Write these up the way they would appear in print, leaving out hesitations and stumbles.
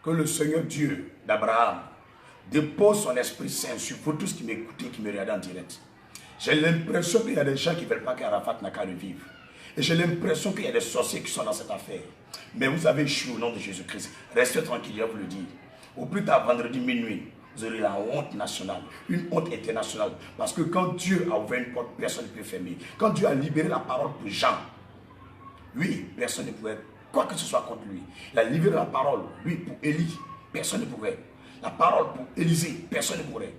Que le Seigneur Dieu d'Abraham dépose son Esprit Saint sur vous tous qui m'écoutez, qui me regardent en direct. J'ai l'impression qu'il y a des gens qui ne veulent pas qu'Arafat n'a qu'à revivre. Et j'ai l'impression qu'il y a des sorciers qui sont dans cette affaire. Mais vous avez échoué au nom de Jésus-Christ. Restez tranquille, je vous le dis. Au plus tard, vendredi minuit, vous aurez la honte nationale, une honte internationale. Parce que quand Dieu a ouvert une porte, personne ne peut fermer. Quand Dieu a libéré la parole pour Jean, lui, personne ne pouvait, quoi que ce soit contre lui. Il a libéré la parole, lui, pour Élie, personne ne pouvait. La parole pour Élisée, personne ne pouvait.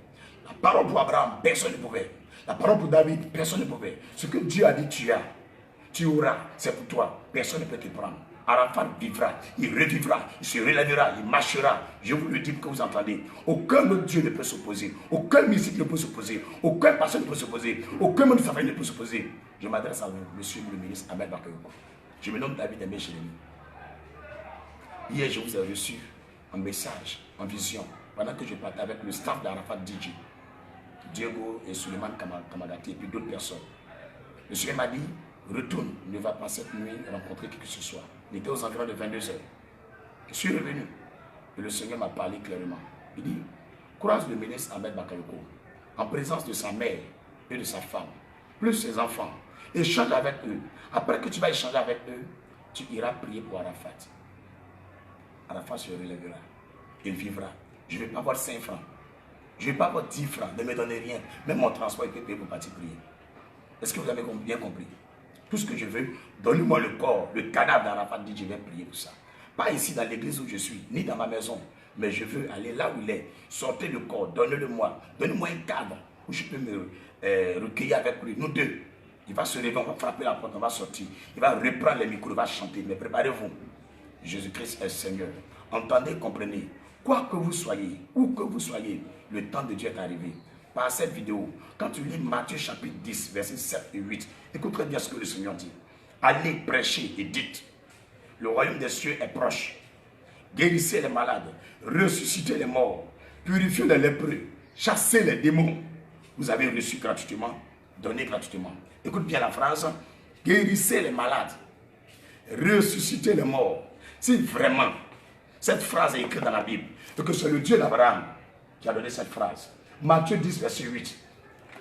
La parole pour Abraham, personne ne pouvait. La parole pour David, personne ne pouvait. Ce que Dieu a dit, tu as, tu auras, c'est pour toi. Personne ne peut te prendre. Arafat vivra, il revivra, il se relèvera, il marchera. Je vous le dis pour que vous entendez. Aucun autre Dieu ne peut s'opposer. Aucun musique ne peut s'opposer. Aucun pasteur ne peut s'opposer. Aucun monde de famille ne peut s'opposer. Je m'adresse à vous, monsieur le ministre Ahmed Bakayoko. Je me nomme David Aimé Jérémie. Hier, je vous ai reçu un message, en vision, pendant que je partais avec le staff d'Arafat DJ, Diego et Suleiman Kamagati, et puis d'autres personnes. Le Seigneur m'a dit, retourne, ne va pas cette nuit rencontrer qui que ce soit. Il était aux environs de 22 h. Je suis revenu et le Seigneur m'a parlé clairement. Il dit, croise le ministre Ahmed Bakayoko en présence de sa mère et de sa femme, plus ses enfants. Échange avec eux. Après que tu vas échanger avec eux, tu iras prier pour Arafat. Arafat se relèvera. Il vivra. Je ne vais pas avoir 5 francs. Je ne vais pas avoir 10 francs. Ne me donnez rien. Même mon transport, il peut payer pour partir prier. Est-ce que vous avez bien compris? Tout ce que je veux, donnez-moi le corps, le cadavre d'Arafat, dit je vais prier pour ça. Pas ici dans l'église où je suis, ni dans ma maison. Mais je veux aller là où il est. Sortez le corps, donnez-le-moi. Donnez-moi un cadre où je peux me recueillir avec lui. Nous deux. Il va se réveiller, on va frapper la porte, on va sortir. Il va reprendre les micros, il va chanter. Mais préparez-vous. Jésus-Christ est Seigneur. Entendez, comprenez. Quoi que vous soyez, où que vous soyez, le temps de Dieu est arrivé. Par cette vidéo, quand tu lis Matthieu chapitre 10, versets 7 et 8, écoute très bien ce que le Seigneur dit. Allez prêcher et dites, le royaume des cieux est proche. Guérissez les malades, ressuscitez les morts, purifiez les lépreux, chassez les démons. Vous avez reçu gratuitement, donnez gratuitement. Écoute bien la phrase. Guérissez les malades, ressuscitez les morts. Si vraiment cette phrase est écrite dans la Bible, et que c'est le Dieu d'Abraham qui a donné cette phrase, Matthieu 10, verset 8,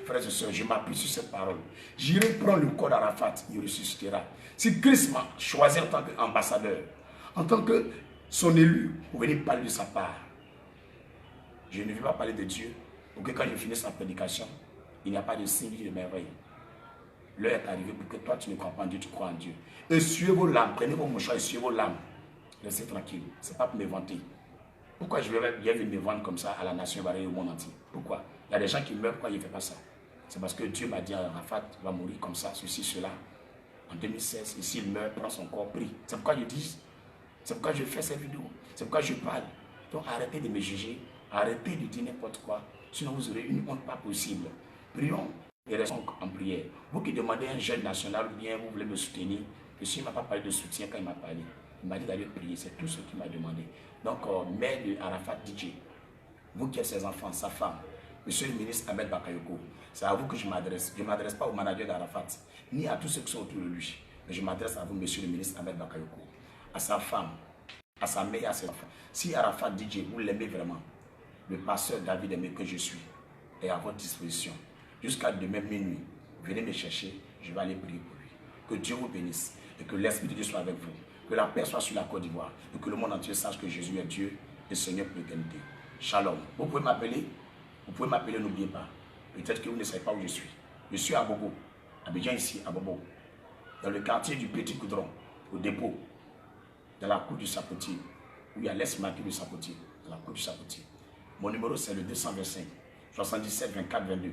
frères et sœurs, je m'appuie sur cette parole. J'irai prendre le corps d'Arafat, il ressuscitera. Si Christ m'a choisi en tant qu'ambassadeur, en tant que son élu, pour venir parler de sa part, je ne vais pas parler de Dieu, pour que quand je finisse la prédication, il n'y a pas de signe de merveille. L'heure est arrivée pour que toi tu ne crois pas en Dieu, tu crois en Dieu. Essuyez vos larmes, prenez vos mouchoirs, essuyez vos larmes. Restez tranquille, ce n'est pas pour me vanter. Pourquoi je vais venir me vendre comme ça à la nation et au monde entier? Pourquoi? Il y a des gens qui meurent, pourquoi il ne fait pas ça? C'est parce que Dieu m'a dit, Arafat va mourir comme ça, ceci, cela. En 2016, et s'il meurt, prend son corps, prie. C'est pourquoi je dis, c'est pourquoi je fais cette vidéo, c'est pourquoi je parle. Donc arrêtez de me juger, arrêtez de dire n'importe quoi, sinon vous aurez une honte pas possible. Prions et restons en prière. Vous qui demandez un jeune national ou bien vous voulez me soutenir, le Seigneur ne m'a pas parlé de soutien quand il m'a parlé. Il m'a dit d'aller prier, c'est tout ce qu'il m'a demandé. Donc, mère de Arafat DJ, vous qui êtes ses enfants, sa femme, monsieur le ministre Ahmed Bakayoko, c'est à vous que je m'adresse. Je ne m'adresse pas au manager d'Arafat, ni à tous ceux qui sont autour de lui. Mais je m'adresse à vous, monsieur le ministre Ahmed Bakayoko, à sa femme, à sa mère et à ses enfants. Si Arafat DJ, vous l'aimez vraiment, le pasteur David Aimé que je suis est à votre disposition. Jusqu'à demain minuit, venez me chercher, je vais aller prier pour lui. Que Dieu vous bénisse et que l'Esprit de Dieu soit avec vous. Que la paix soit sur la Côte d'Ivoire et que le monde entier sache que Jésus est Dieu et Seigneur pour l'éternité. Shalom. Vous pouvez m'appeler, n'oubliez pas. Peut-être que vous ne savez pas où je suis. Je suis à Bobo, Abidjan ici, à Bobo, dans le quartier du Petit Coudron, au dépôt, dans la cour du Sapotier, où il y a l'esmarqué du Sapotier, dans la cour du Sapotier. Mon numéro c'est le 225 77 24 22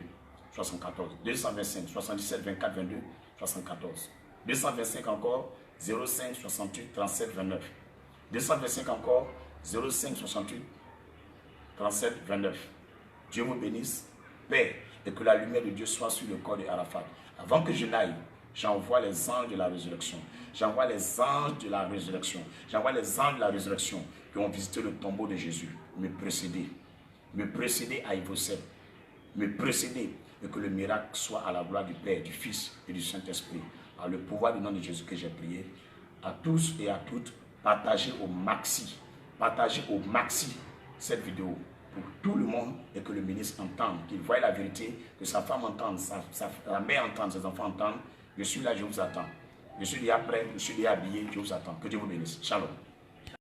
74. 225 77 24 22 74. 225 encore 05 68 37 29. 225 encore 05 68 37 29. Dieu vous bénisse, paix, et que la lumière de Dieu soit sur le corps de Arafat. Avant que je n'aille, j'envoie les anges de la résurrection. J'envoie les anges de la résurrection. J'envoie les anges de la résurrection qui ont visité le tombeau de Jésus. Me précéder à Ivocet. Me précéder et que le miracle soit à la gloire du Père, du Fils et du Saint-Esprit. Par le pouvoir du nom de Jésus que j'ai prié. À tous et à toutes, partagez au maxi. Partagez au maxi cette vidéo pour tout le monde et que le ministre entende, qu'il voie la vérité, que sa femme entende, sa mère entende, ses enfants entendent. Je suis là, je vous attends. Je suis déjà prêt, je suis déjà habillé, je vous attends. Que Dieu vous bénisse. Shalom.